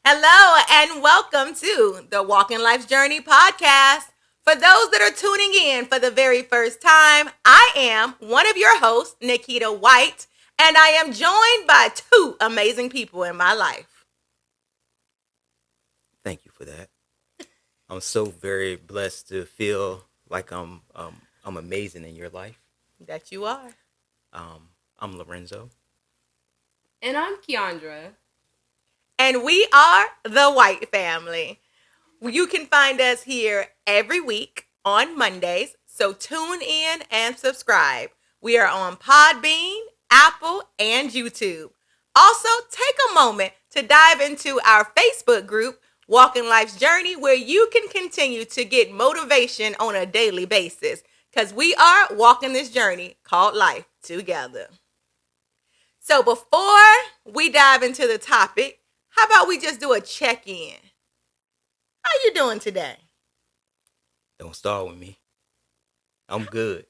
Hello and welcome to the Walking Life's Journey podcast. For those that are tuning in for the very first time, I am one of your hosts, Nikkita White, and I am joined by two amazing people in my life. Thank you for that. I'm so very blessed to feel like I'm amazing in your life. That you are. I'm Lorenzo. And I'm Keyondra. And we are the White family. You can find us here every week on Mondays, so tune in and subscribe. We are on Podbean, Apple, and YouTube. Also, take a moment to dive into our Facebook group, Walking Life's Journey, where you can continue to get motivation on a daily basis, because we are walking this journey called life together. So before we dive into the topic, how about we just do a check-in? How you doing today? Don't start with me. I'm good.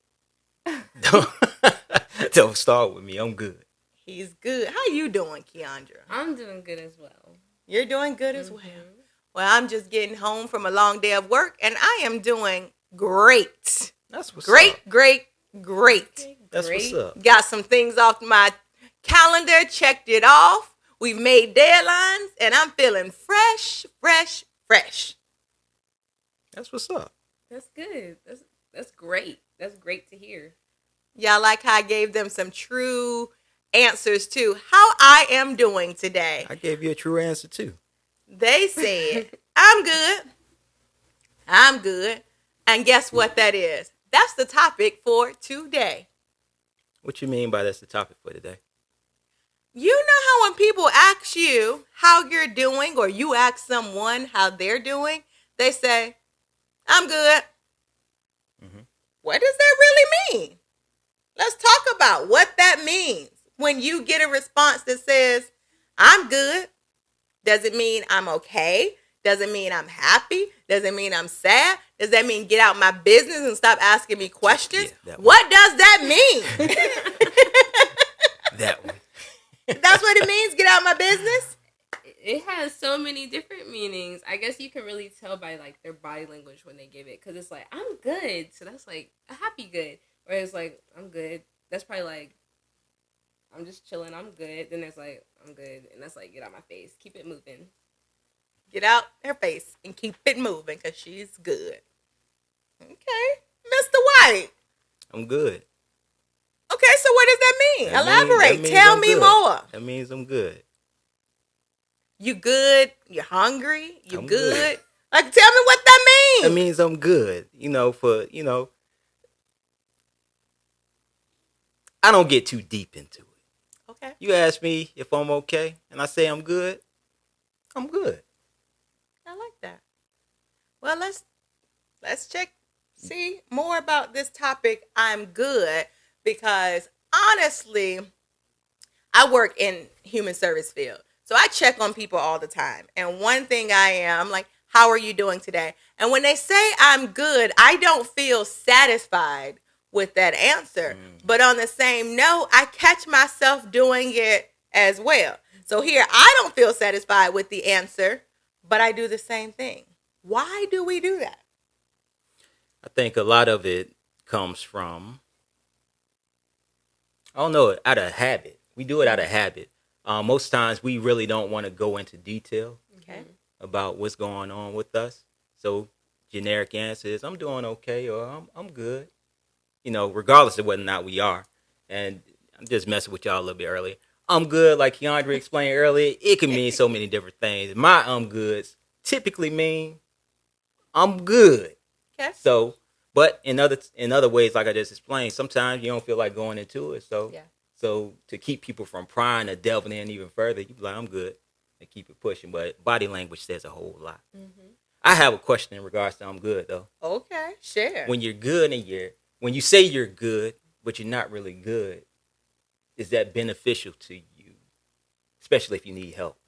Don't start with me. I'm good. He's good. How you doing, Keyondra? I'm doing good as well. You're doing good as well. Well, I'm just getting home from a long day of work, and I am doing great. That's what's great, up. Great. That's what's up. Got some things off my calendar, checked it off. We've made deadlines, and I'm feeling fresh. That's what's up. That's good. That's great. That's great to hear. Y'all like how I gave them some true answers to how I am doing today. I gave you a true answer too. They said, I'm good. And guess what that is? That's the topic for today. What you mean by that's the topic for today? You know how when people ask you how you're doing, or you ask someone how they're doing, they say, I'm good. Mm-hmm. What does that really mean? Let's talk about what that means. When you get a response that says, I'm good, does it mean I'm okay? Does it mean I'm happy? Does it mean I'm sad? Does that mean get out my business and stop asking me questions? Yeah, what does that mean? That one. That's what it means, get out my business? It has so many different meanings. I guess you can really tell by like their body language when they give it, because it's like, I'm good, so that's like a happy good. Or it's like, I'm good, that's probably like, I'm just chilling, I'm good. Then there's like, I'm good, and that's like, get out my face, keep it moving. Get out her face and keep it moving, because she's good. Okay, Mr. White. I'm good. Okay, so what does that mean? That Elaborate. means Tell I'm me good. more. That means I'm good. You good? You hungry? You I'm good? good. Like, tell me what that means. That means I'm good. I don't get too deep into it. Okay. You ask me if I'm okay, and I say I'm good. I'm good. I like that. Well, let's see more about this topic. I'm good, because honestly, I work in human service field. So I check on people all the time. And one thing I'm like, how are you doing today? And when they say I'm good, I don't feel satisfied with that answer. But on the same note, I catch myself doing it as well. So here, I don't feel satisfied with the answer, but I do the same thing. Why do we do that? I think a lot of it comes from, I don't know, out of habit. We do it out of habit. Most times we really don't want to go into detail about what's going on with us. So generic answer is, I'm doing okay, or I'm good. Regardless of whether or not we are. And I'm just messing with y'all a little bit earlier. I'm good, like Keyondra explained earlier. It can mean so many different things. My I'm goods typically mean I'm good. Okay. So, but in other ways, like I just explained, sometimes you don't feel like going into it. So, So to keep people from prying or delving in even further, you be like, I'm good, and keep it pushing. But body language says a whole lot. Mm-hmm. I have a question in regards to I'm good, though. Okay, share. When you're good and when you say you're good, but you're not really good, is that beneficial to you, especially if you need help?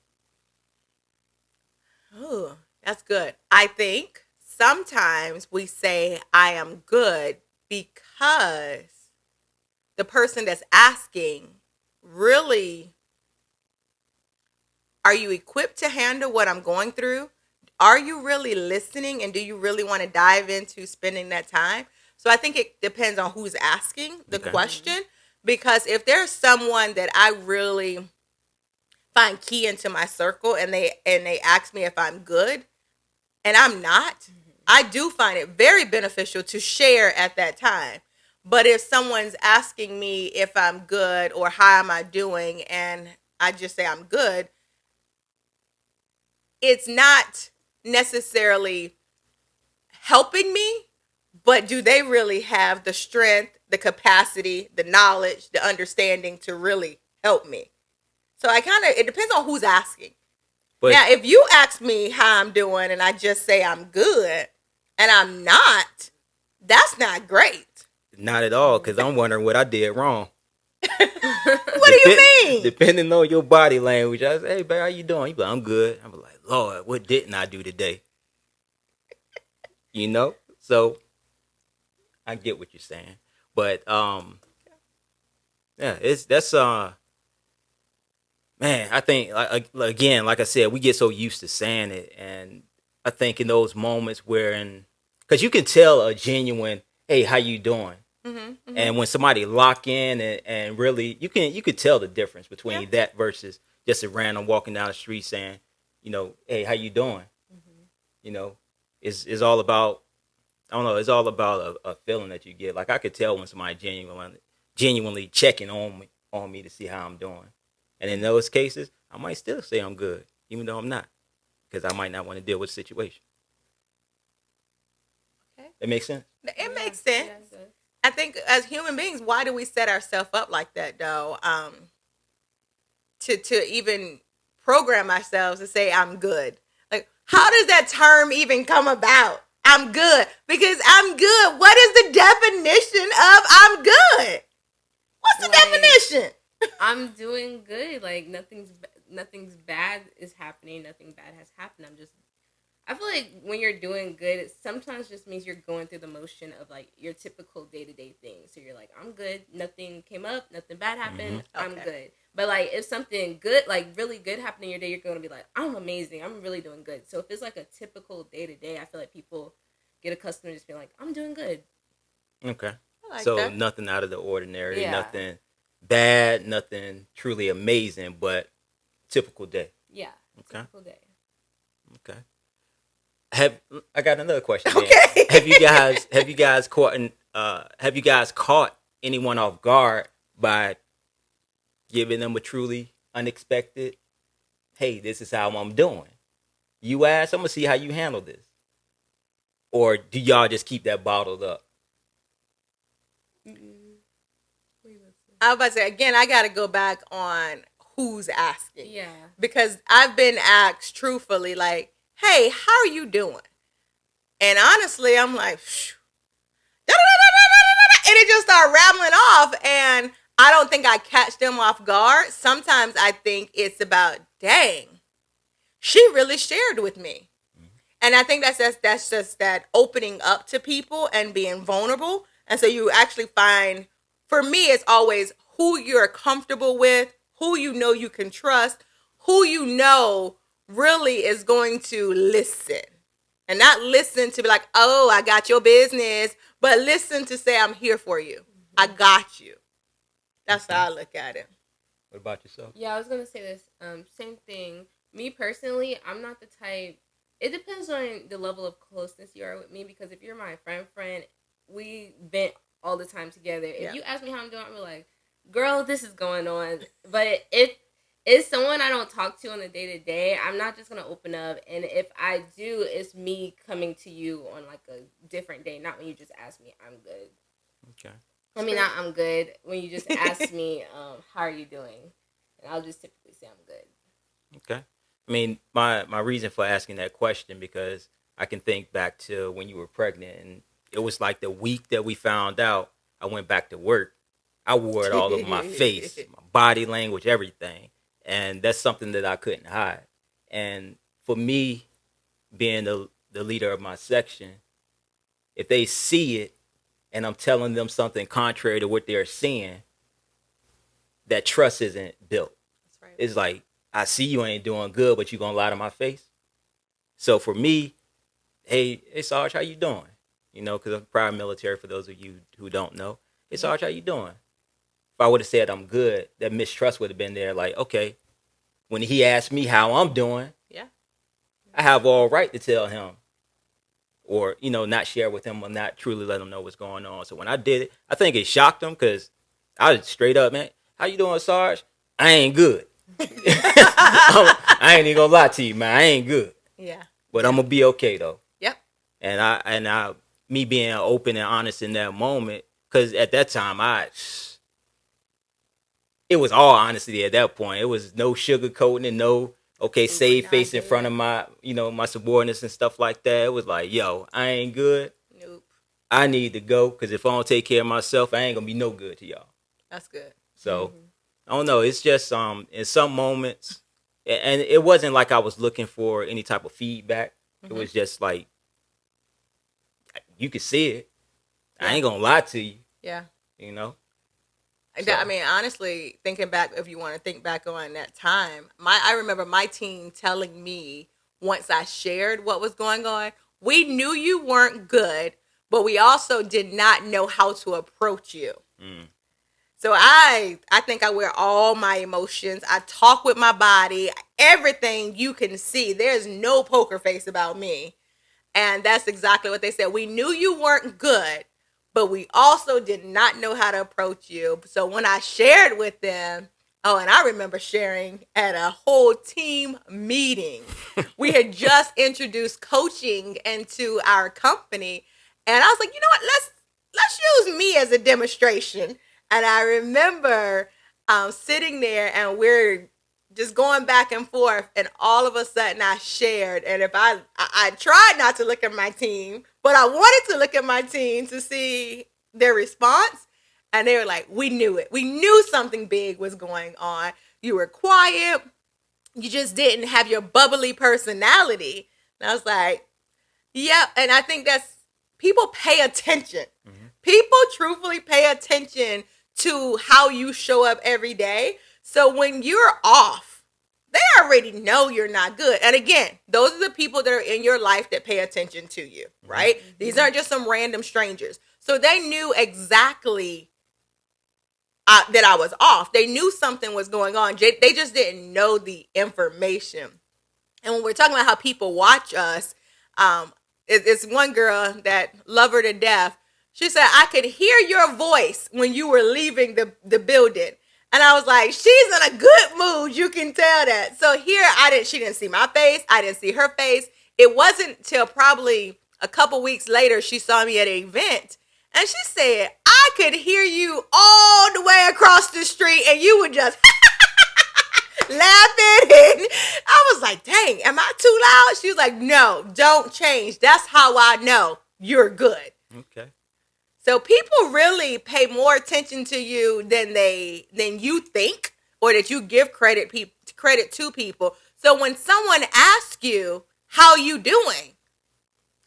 Oh, that's good. I think sometimes we say I am good because the person that's asking really Are you equipped to handle what I'm going through? Are you really listening, and do you really want to dive into spending that time? So I think it depends on who's asking the question, because if there's someone that I really find key into my circle and they ask me if I'm good and I'm not, I do find it very beneficial to share at that time. But if someone's asking me if I'm good or how am I doing and I just say I'm good, it's not necessarily helping me, but do they really have the strength, the capacity, the knowledge, the understanding to really help me? So it depends on who's asking. But now, if you ask me how I'm doing and I just say I'm good and I'm not, that's not great. Not at all, because I'm wondering what I did wrong. What do you mean? Depending on your body language, I say, hey, babe, how you doing? You be like, I'm good. I'm like, Lord, what didn't I do today? So I get what you're saying. But, yeah, man, I think, again, like I said, we get so used to saying it. And I think in those moments because you can tell a genuine, hey, how you doing? And when somebody lock in and really, you could tell the difference between that versus just a random walking down the street saying, hey, how you doing? It's all about, I don't know, it's all about a feeling that you get. Like I could tell when somebody genuinely checking on me to see how I'm doing. And in those cases, I might still say I'm good, even though I'm not, because I might not want to deal with the situation. Okay. It makes sense? It makes sense. Yeah, I think as human beings, why do we set ourselves up like that, though? To even program ourselves to say I'm good. Like, how does that term even come about? I'm good. Because I'm good. What is the definition of I'm good? What's the definition? I'm doing good. Like, nothing's bad is happening. Nothing bad has happened. I feel like when you're doing good, it sometimes just means you're going through the motion of like your typical day-to-day things. So you're like, I'm good. Nothing came up. Nothing bad happened. I'm good. But like if something good, like really good happened in your day, you're going to be like, I'm amazing. I'm really doing good. So if it's like a typical day-to-day, I feel like people get accustomed to just being like, I'm doing good. Okay. So that. Nothing out of the ordinary. Yeah. Nothing bad. Nothing truly amazing, but typical day. Yeah. Okay. Typical day. Okay. I got another question. Okay. Have you guys caught anyone off guard by giving them a truly unexpected, hey, this is how I'm doing? You ask, I'm gonna see how you handle this. Or do y'all just keep that bottled up? I was about to say, again, I gotta go back on who's asking. Yeah. Because I've been asked truthfully, like, hey, how are you doing? And honestly, I'm like, and it just started rambling off, and I don't think I catch them off guard. Sometimes I think it's about, dang, she really shared with me. And I think that's just that opening up to people and being vulnerable. And so you actually find, for me, it's always who you're comfortable with, who you know you can trust, who you know really is going to listen. And not listen to be like, oh, I got your business, but listen to say, I'm here for you. I got you. That's how I look at it. What about yourself? Yeah, I was going to say this. Same thing. Me personally, I'm not the type. It depends on the level of closeness you are with me, because if you're my friend, we vent all the time together. If you ask me how I'm doing, I'm like, girl, this is going on. But if it's someone I don't talk to on the day-to-day, I'm not just going to open up. And if I do, it's me coming to you on like a different day, not when you just ask me, I'm good. Okay. I mean, not I'm good. When you just ask me, how are you doing? And I'll just typically say I'm good. Okay. I mean, my reason for asking that question, because I can think back to when you were pregnant, and it was like the week that we found out, I went back to work. I wore it all over my face, my body language, everything. And that's something that I couldn't hide. And for me, being the leader of my section, if they see it and I'm telling them something contrary to what they're seeing, that trust isn't built. That's right. It's like, I see you ain't doing good, but you gonna lie to my face. So for me, hey Sarge, how you doing? You know, because I'm prior military. For those of you who don't know, hey Sarge, how you doing? If I would have said I'm good, that mistrust would have been there. Like, okay, when he asked me how I'm doing, Yeah, I have all right to tell him, or not share with him, or not truly let him know what's going on. So when I did it, I think it shocked him because I was straight up, man. How you doing, Sarge? I ain't good. I ain't even gonna lie to you, man. I ain't good. Yeah. But I'm gonna be okay though. Yep. And me being open and honest in that moment, because at that time it was all honesty at that point. It was no sugarcoating and no save face in front of my my subordinates and stuff like that. It was like, yo, I ain't good. Nope. I need to go because if I don't take care of myself, I ain't gonna be no good to y'all. That's good. So I don't know. It's just in some moments, and it wasn't like I was looking for any type of feedback. It was just like you could see it. I ain't gonna lie to you. Yeah. So. I mean, honestly, thinking back, if you want to think back on that time, I remember my team telling me once I shared what was going on, we knew you weren't good, but we also did not know how to approach you. So I think I wear all my emotions. I talk with my body, everything you can see. There's no poker face about me. And that's exactly what they said. We knew you weren't good, but we also did not know how to approach you. So when I shared with them, and I remember sharing at a whole team meeting. We had just introduced coaching into our company. And I was like, you know what, let's use me as a demonstration. And I remember sitting there and we're just going back and forth. And all of a sudden I shared. And if I tried not to look at my team, but I wanted to look at my team to see their response. And they were like, we knew it. We knew something big was going on. You were quiet. You just didn't have your bubbly personality. And I was like, yeah. And I think that's, people pay attention. People truthfully pay attention to how you show up every day. So when you're off, they already know you're not good. And again, those are the people that are in your life that pay attention to you, right? These aren't just some random strangers. So they knew exactly that I was off. They knew something was going on. They just didn't know the information. And when we're talking about how people watch us, it's one girl that love her to death. She said, I could hear your voice when you were leaving the building. And I was like, she's in a good mood. You can tell that. So here, she didn't see my face. I didn't see her face. It wasn't till probably a couple weeks later, she saw me at an event. And she said, I could hear you all the way across the street. And you were just laughing. And I was like, dang, am I too loud? She was like, no, don't change. That's how I know you're good. Okay. So people really pay more attention to you than you think, or that you give credit to people. So when someone asks you, how you doing?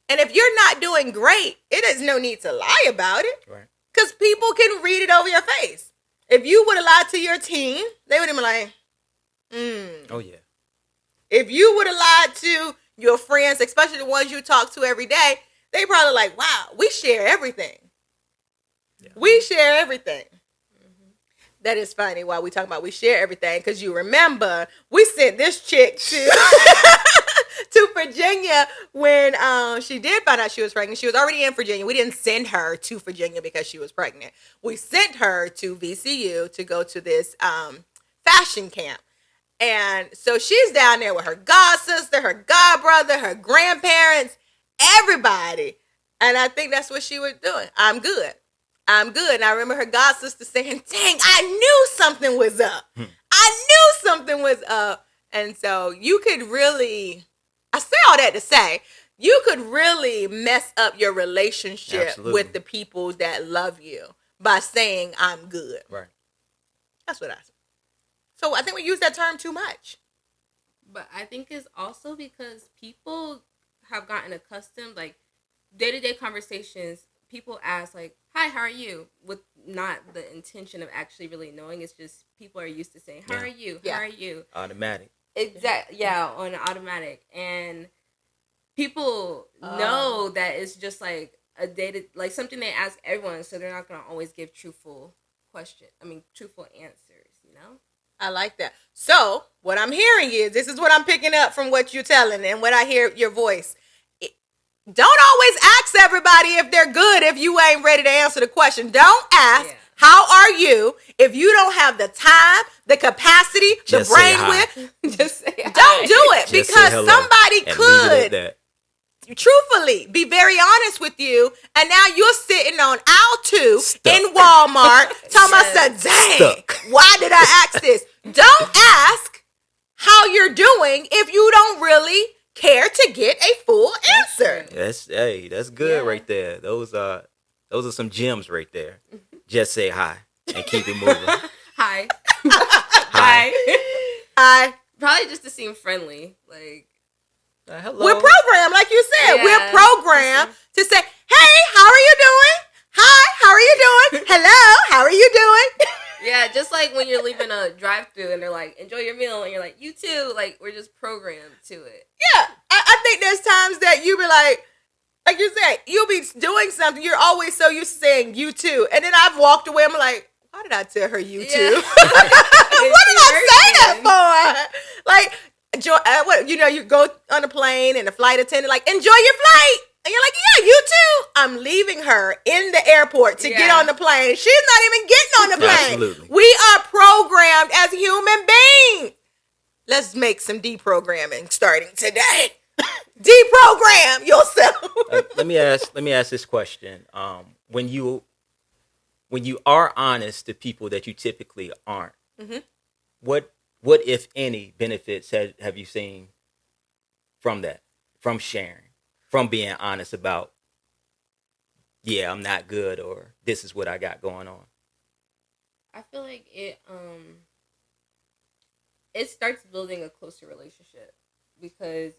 And if you're not doing great, it is no need to lie about it. Right. Because people can read it over your face. If you would have lied to your team, they would have been like, Oh, yeah. If you would have lied to your friends, especially the ones you talk to every day, they probably like, wow, we share everything. Yeah. We share everything. That is funny why we talk about we share everything, because you remember we sent this chick to Virginia when she did find out she was pregnant. She was already in Virginia. We didn't send her to Virginia because she was pregnant. We sent her to VCU to go to this fashion camp. And so she's down there with her god sister, her god brother, her grandparents, everybody. And I think that's what she was doing. I'm good. And I remember her god sister saying, dang, I knew something was up. And so you could really, I say all that to say, you could really mess up your relationship with the people that love you by saying, I'm good. Right. That's what I said. So I think we use that term too much. But I think it's also because people have gotten accustomed, like, day-to-day conversations, people ask, like, hi, how are you? With not the intention of actually really knowing. It's just people are used to saying, how are you? How are you? Automatic. Exactly. Yeah, on automatic. And people know that it's just like a dated, like something they ask everyone, so they're not going to always give truthful answers, you know? I like that. So what I'm hearing is, this is what I'm picking up from what you're telling and what I hear your voice. Don't always ask everybody if they're good if you ain't ready to answer the question. Don't ask, how are you, if you don't have the time, the capacity, Just the brainwidth. Just say hi. Don't do it, Just because say hello somebody and leave it could at that. truthfully be very honest with you, and now you're sitting on aisle 2 Stuck. in Walmart talking about, dang, Stuck. why did I ask this? Don't ask how you're doing if you don't really care to get a full answer. That's good right there. Those are some gems right there. Just say hi and keep it moving. Hi. Hi. Hi. Probably just to seem friendly. Like, Hello. We're programmed, like you said. Yeah. We're programmed to say, hey, how are you doing? Hi, how are you doing? Hello, how are you doing? yeah, just like when you're leaving a drive-thru and they're like, enjoy your meal, and you're like, you too. Like, we're just programmed to it. Yeah, I think there's times that you be like you said, you'll be doing something. You're always so used to saying you too. And then I've walked away. I'm like, why did I tell her you too? What did I say that for? Like, you go on a plane and the flight attendant like, enjoy your flight. And you're like, yeah, you too. I'm leaving her in the airport to get on the plane. She's not even getting on the plane. Absolutely. We are programmed as human beings. Let's make some deprogramming starting today. Deprogram yourself. Let me ask this question. When you are honest to people that you typically aren't, what if any benefits have you seen from that, from sharing, from being honest about, yeah, I'm not good, or this is what I got going on? I feel like it starts building a closer relationship because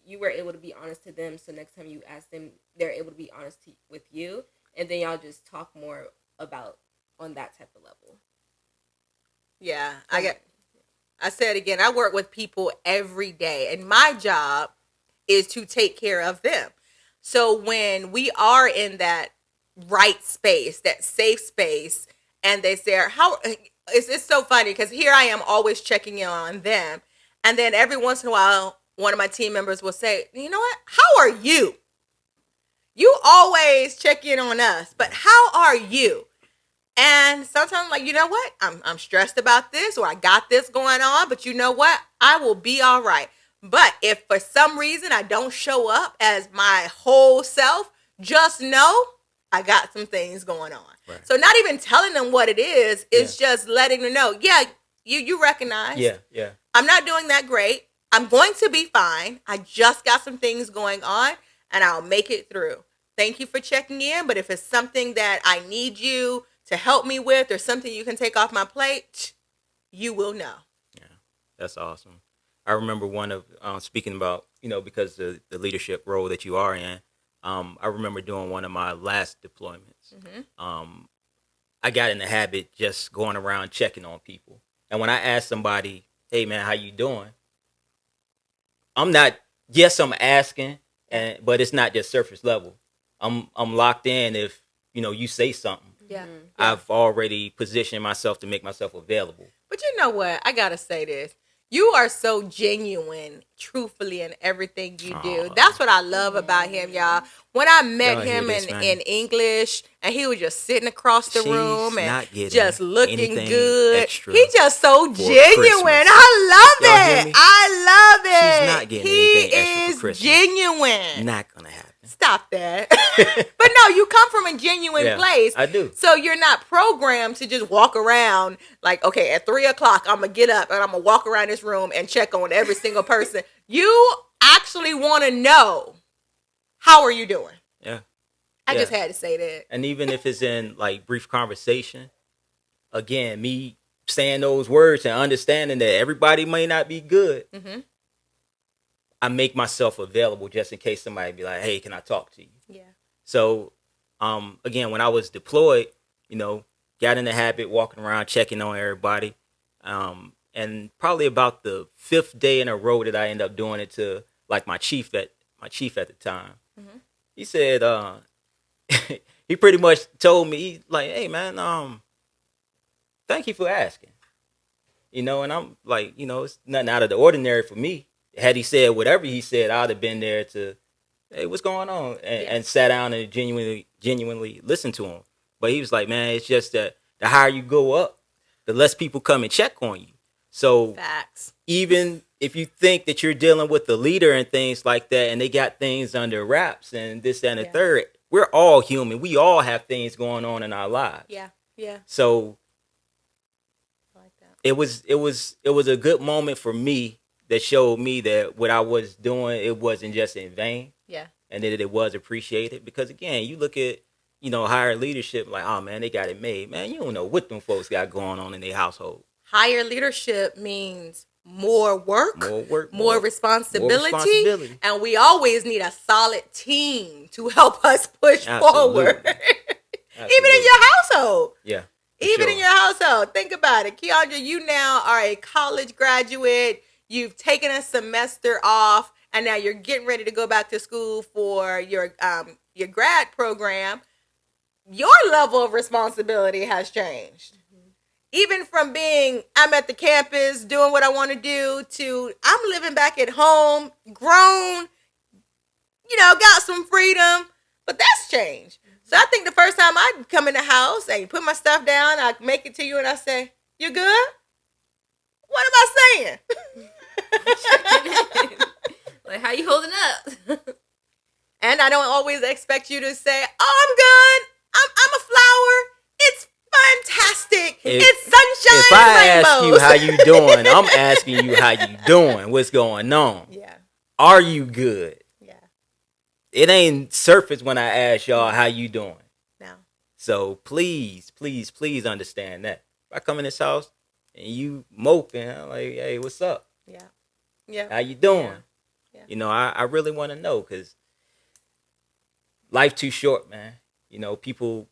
you were able to be honest to them. So next time you ask them, they're able to be honest with you, and then y'all just talk more about on that type of level. Yeah, I said again, I work with people every day, and my job is to take care of them. So when we are in that right space, that safe space, and they say, it's so funny because here I am always checking in on them, and then every once in a while, one of my team members will say, you know what? How are you? You always check in on us, but how are you? And sometimes I'm like, you know what? I'm stressed about this, or I got this going on, but you know what? I will be all right. But if for some reason I don't show up as my whole self, just know I got some things going on. Right. So not even telling them what it is, it's just letting them know, yeah, you recognize. Yeah. I'm not doing that great. I'm going to be fine. I just got some things going on, and I'll make it through. Thank you for checking in, but if it's something that I need you to help me with, or something you can take off my plate, you will know. Yeah, that's awesome. I remember one of, speaking about, because of the leadership role that you are in, I remember doing one of my last deployments. I got in the habit just going around checking on people. And when I ask somebody, hey man, how you doing? I'm asking, but it's not just surface level. I'm locked in if, you say something. Yeah. I've already positioned myself to make myself available. But you know what? I got to say this. You are so genuine, truthfully, in everything you do. That's what I love about him, y'all. When I met him in English, and he was just sitting across the room and just looking good. He's just so genuine. I love it. I love it. She's not getting anything extra for Christmas. He is genuine. Not going to happen. Stop that. But no, you come from a genuine place. I do. So you're not programmed to just walk around like, okay, at 3:00, I'm going to get up and I'm going to walk around this room and check on every single person. You actually want to know, how are you doing? Yeah. I just had to say that. And even if it's in like brief conversation, again, me saying those words and understanding that everybody may not be good. I make myself available just in case somebody be like, hey, can I talk to you? Yeah. So, again, when I was deployed, got in the habit walking around checking on everybody. And probably about the 5th day in a row that I ended up doing it to like my chief at the time. Mm-hmm. He said, he pretty much told me, like, hey man, thank you for asking. You know, and I'm like, you know, it's nothing out of the ordinary for me. Had he said whatever he said, I'd have been there to, hey, what's going on? And sat down and genuinely listened to him. But he was like, man, it's just that the higher you go up, the less people come and check on you. So facts. Even if you think that you're dealing with the leader and things like that, and they got things under wraps and this, that, and the third, we're all human. We all have things going on in our lives. Yeah, yeah. So I like that. it was a good moment for me that showed me that what I was doing, it wasn't just in vain. Yeah. And that it was appreciated. Because again, you look at, you know, higher leadership, like, oh man, they got it made. Man, you don't know what them folks got going on in their household. Higher leadership means more work, more responsibility, and we always need a solid team to help us push forward. Even in your household. Yeah. Even in your household. Think about it. Keyondra, you now are a college graduate. You've taken a semester off, and now you're getting ready to go back to school for your grad program. Your level of responsibility has changed. Even from being, I'm at the campus doing what I want to do, to I'm living back at home, grown, you know, got some freedom, but that's changed. So I think the first time I come in the house and put my stuff down, I make it to you and I say, you good? What am I saying? Like, how you holding up? And I don't always expect you to say, oh, I'm good. I'm a flower. It's fantastic. It's sunshine. If I and ask you how you doing, I'm asking you how you doing. What's going on? Yeah. Are you good? Yeah. It ain't surface when I ask y'all how you doing. No. So please understand that. If I come in this house and you moping, I'm like, hey, what's up? Yeah. Yeah. How you doing? Yeah. You know, I really want to know, because life too short, man. You know, people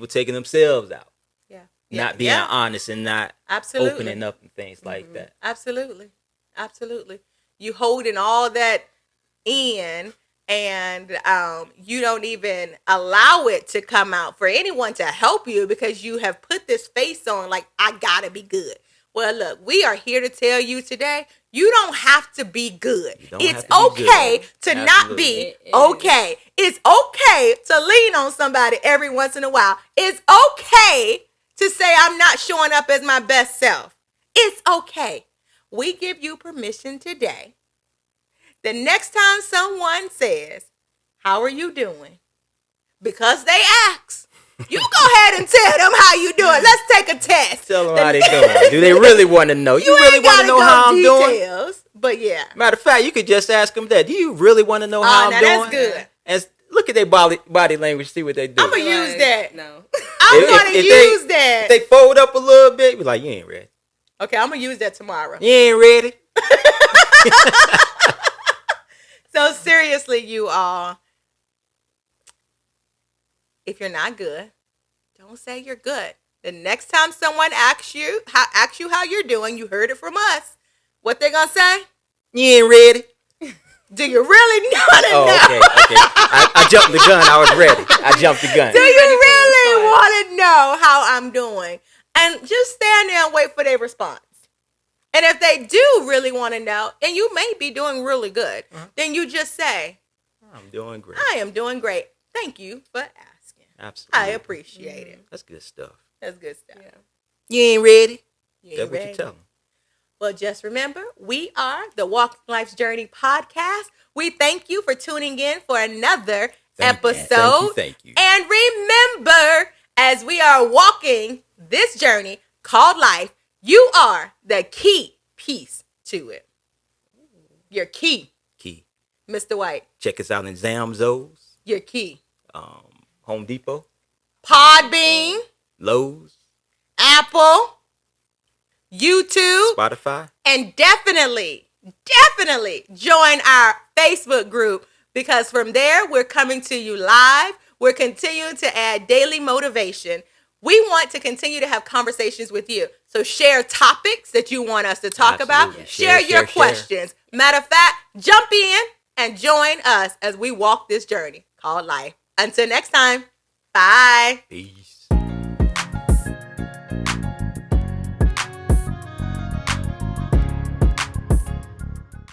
taking themselves out. Yeah. Not being honest and not opening up and things like that. Absolutely. Absolutely. You holding all that in, and you don't even allow it to come out for anyone to help you, because you have put this face on like, I gotta be good. Well, look, we are here to tell you today, you don't have to be good. It's okay to not be okay. It's okay to lean on somebody every once in a while. It's okay to say, I'm not showing up as my best self. It's okay. We give you permission today. The next time someone says, how are you doing? Because they ask, you go ahead and tell them how you doing. Let's take a test. Tell them how they doing. Do they really want to know? You really want to know how I'm doing? But yeah. Matter of fact, you could just ask them that. Do you really want to know how I'm doing? That's good. And look at their body language. See what they do. I'm going to use that. No. I'm going to use that. If they fold up a little bit, be like, you ain't ready. Okay, I'm going to use that tomorrow. You ain't ready. So seriously, you all, if you're not good, don't say you're good. The next time someone asks you how you're doing, you heard it from us. What they gonna say? You ain't ready. Do you really want to know? Okay. I jumped the gun. I was ready. I jumped the gun. Do you really want to know how I'm doing? And just stand there and wait for their response. And if they do really want to know, and you may be doing really good, then you just say, I'm doing great. I am doing great. Thank you for asking. Absolutely. I appreciate it. That's good stuff. That's good stuff. Yeah. You ain't ready. That's what you tell them. Well, just remember, we are the Walking Life's Journey podcast. We thank you for tuning in for another episode. Thank you. And remember, as we are walking this journey called life, you are the key piece to it. Your key. Mr. White. Check us out in Zamzows. Your key. Home Depot. Podbean. Lowe's. Apple. YouTube. Spotify. And definitely join our Facebook group, because from there, we're coming to you live. We're continuing to add daily motivation. We want to continue to have conversations with you. So share topics that you want us to talk about. Absolutely. Share your questions. Matter of fact, jump in and join us as we walk this journey called life. Until next time, bye. Peace.